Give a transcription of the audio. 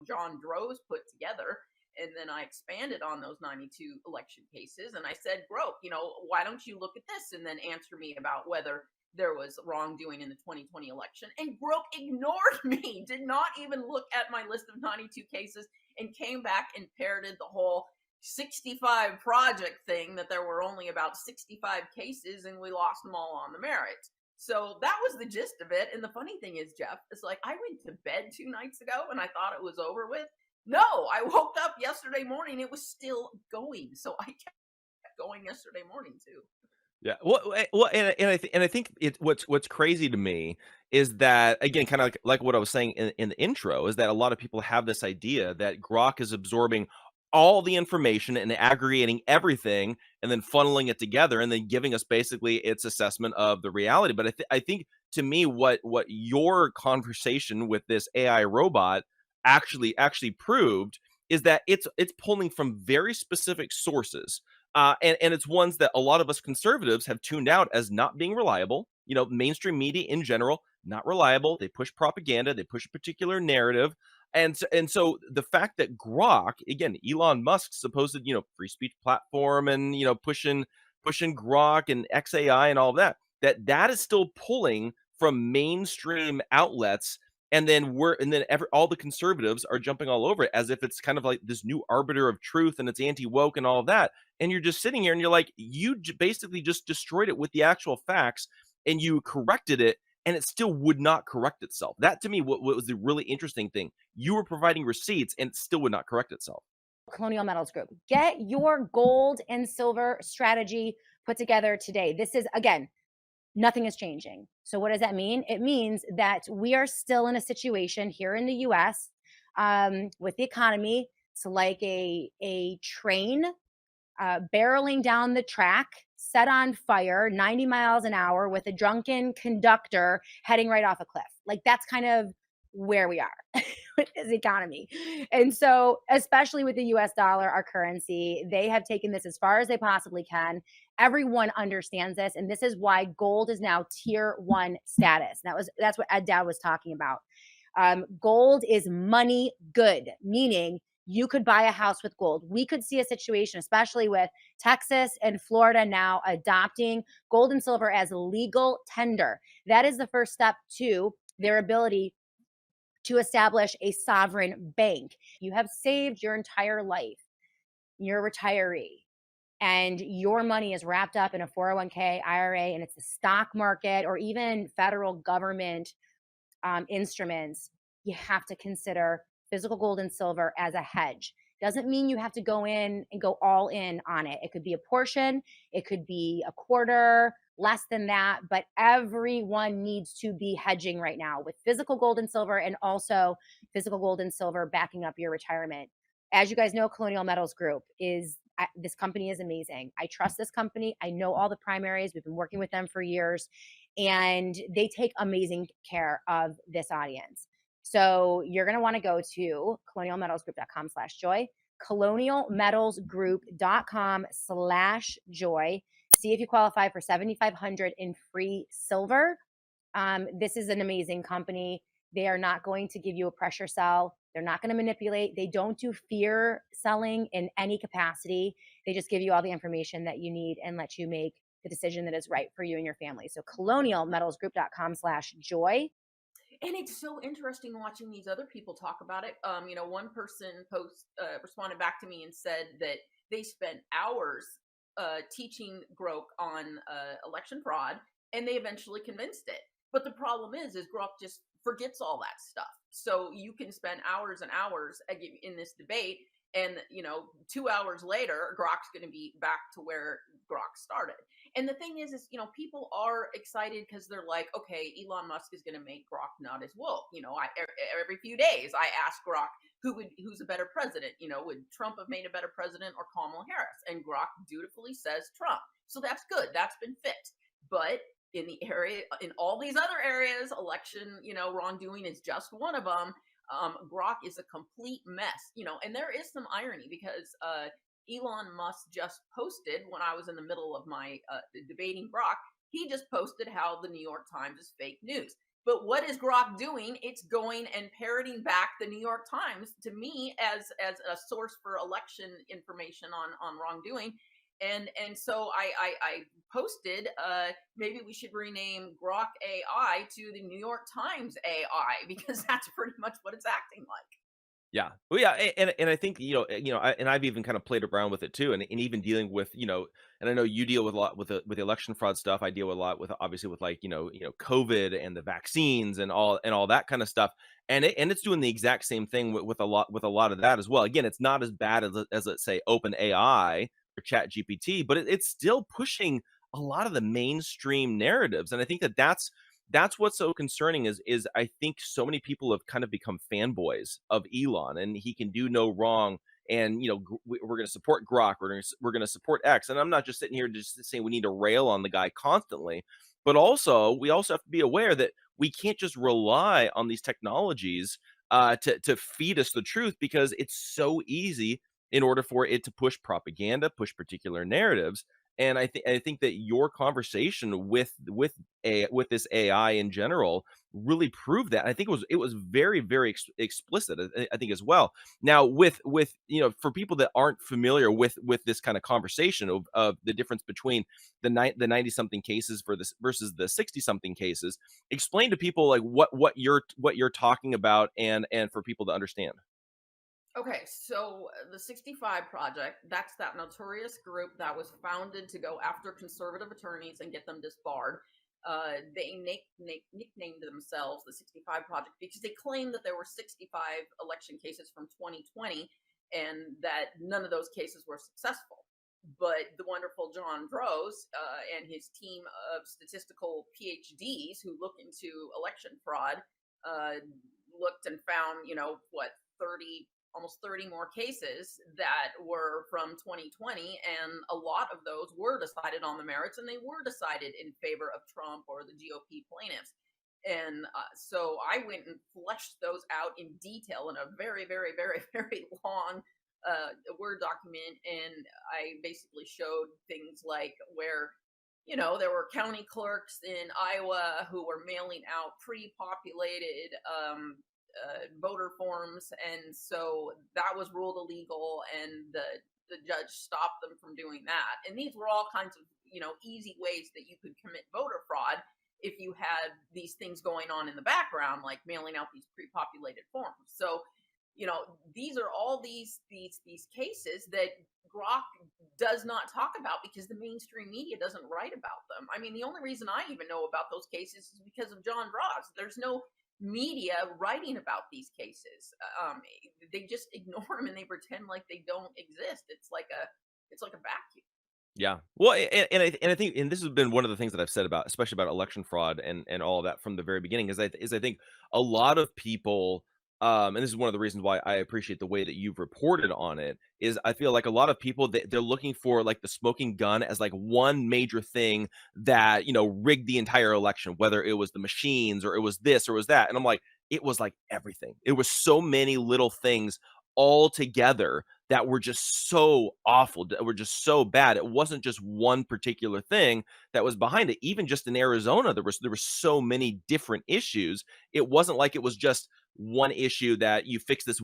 John Droz put together. And then I expanded on those 92 election cases. And I said, Grok, why don't you look at this and then answer me about whether there was wrongdoing in the 2020 election? And Grok ignored me, did not even look at my list of 92 cases, and came back and parroted the whole 65 project thing, that there were only about 65 cases and we lost them all on the merits. So that was the gist of it. And the funny thing is, Jeff, it's like I went to bed 2 nights ago and I thought it was over with. No, I woke up yesterday morning, it was still going. So I kept going yesterday morning too. Yeah. Well, and I think what's crazy to me is that, again, kind of like what I was saying in the intro, is that a lot of people have this idea that Grok is absorbing all the information and aggregating everything and then funneling it together and then giving us basically its assessment of the reality. But I think, to me, what your conversation with this AI robot actually proved is that it's pulling from very specific sources, and it's ones that a lot of us conservatives have tuned out as not being reliable. Mainstream media in general, not reliable. They push propaganda. They push a particular narrative. And so the fact that Grok, again, Elon Musk's supposed, free speech platform, and, pushing Grok and XAI and all of that, that is still pulling from mainstream outlets, and then all the conservatives are jumping all over it as if it's kind of like this new arbiter of truth and it's anti-woke and all of that. And you're just sitting here and you're like, basically just destroyed it with the actual facts, and you corrected it, and it still would not correct itself. That, to me, what was the really interesting thing. You were providing receipts and it still would not correct itself. Colonial Metals Group. Get your gold and silver strategy put together today. This is, again, nothing is changing. So what does that mean? It means that we are still in a situation here in the US, with the economy. It's like a train barreling down the track, set on fire, 90 miles an hour, with a drunken conductor heading right off a cliff. Like, that's kind of where we are with this economy. And so, especially with the US dollar, our currency, they have taken this as far as they possibly can. Everyone understands this. And this is why gold is now tier 1 status. That's what Ed Dowd was talking about. Gold is money good, meaning you could buy a house with gold. We could see a situation, especially with Texas and Florida now adopting gold and silver as legal tender. That is the first step to their ability to establish a sovereign bank. You have saved your entire life. You're a retiree, and your money is wrapped up in a 401k, IRA, and it's the stock market or even federal government instruments. You have to consider physical gold and silver as a hedge. Doesn't mean you have to go in and go all in on it. It could be a portion, it could be a quarter, less than that, but everyone needs to be hedging right now with physical gold and silver, and also physical gold and silver backing up your retirement. As you guys know, Colonial Metals Group this company is amazing. I trust this company. I know all the primaries. We've been working with them for years, and they take amazing care of this audience. So you're going to want to go to colonialmetalsgroup.com/joy, colonialmetalsgroup.com/joy. See if you qualify for $7,500 in free silver. This is an amazing company. They are not going to give you a pressure sell. They're not going to manipulate. They don't do fear selling in any capacity. They just give you all the information that you need and let you make the decision that is right for you and your family. So colonialmetalsgroup.com/joy. And it's so interesting watching these other people talk about it. One person responded back to me and said that they spent hours teaching Grok on election fraud, and they eventually convinced it. But the problem is Grok just forgets all that stuff. So you can spend hours and hours in this debate, and 2 hours later, Grok's going to be back to where Grok started. And the thing is people are excited because they're like, okay, Elon Musk is going to make Grok not as woke. Every few days I ask Grok who's a better president. Would Trump have made a better president or Kamala Harris? And Grok dutifully says Trump. So that's good. That's been fixed. But in all these other areas, election, wrongdoing is just one of them. Grok is a complete mess, and there is some irony because Elon Musk just posted, when I was in the middle of my debating Grok, he just posted how the New York Times is fake news. But what is Grok doing? It's going and parroting back the New York Times to me as a source for election information on wrongdoing. And so I posted, maybe we should rename Grok AI to the New York Times AI, because that's pretty much what it's acting like. Yeah. Well, yeah, and I think, and I've even kind of played around with it too, and even dealing with, and I know you deal with a lot with the election fraud stuff. I deal with a lot with, obviously, with, like, COVID and the vaccines and all that kind of stuff. And it's doing the exact same thing with a lot of that as well. Again, it's not as bad as let's say Open AI or Chat GPT, but it's still pushing a lot of the mainstream narratives. And I think that's what's so concerning is I think so many people have kind of become fanboys of Elon, and he can do no wrong. And we're going to support Grok, we're going to support X. And I'm not just sitting here just saying we need to rail on the guy constantly, but also we also have to be aware that we can't just rely on these technologies to feed us the truth, because it's so easy in order for it to push propaganda, push particular narratives. And I think that your conversation with this AI in general really proved that. I think it was very, very explicit. I think as well. Now, with for people that aren't familiar with this kind of conversation of the difference between the 90 something cases for this versus the 60 something cases, explain to people like what you're talking about, and for people to understand. Okay, so the 65 Project, that's that notorious group that was founded to go after conservative attorneys and get them disbarred. They nicknamed themselves the 65 Project because they claimed that there were 65 election cases from 2020 and that none of those cases were successful. But the wonderful John Droz and his team of statistical PhDs who look into election fraud looked and found, what, 30, almost 30 more cases that were from 2020, and a lot of those were decided on the merits, and they were decided in favor of Trump or the GOP plaintiffs. And so I went and fleshed those out in detail in a very, very, very, very long Word document, and I basically showed things like where there were county clerks in Iowa who were mailing out pre-populated voter forms, and so that was ruled illegal, and the judge stopped them from doing that. And these were all kinds of easy ways that you could commit voter fraud if you had these things going on in the background, like mailing out these pre-populated forms. So these are all these cases that Grok does not talk about because the mainstream media doesn't write about them. I mean, the only reason I even know about those cases is because of John Droz. There's no media writing about these cases. They just ignore them and they pretend like they don't exist. It's like a vacuum. Yeah. Well, and I think, and this has been one of the things that I've said about, especially about election fraud and all of that from the very beginning, is I think a lot of people, and this is one of the reasons why I appreciate the way that you've reported on it, is I feel like a lot of people, they're looking for like the smoking gun as like one major thing that rigged the entire election, whether it was the machines or it was this or it was that, and I'm like, it was like everything. It was so many little things all together that were just so awful, that were just so bad. It wasn't just one particular thing that was behind it. Even just in Arizona, there were so many different issues. It wasn't like it was just one issue that you fix this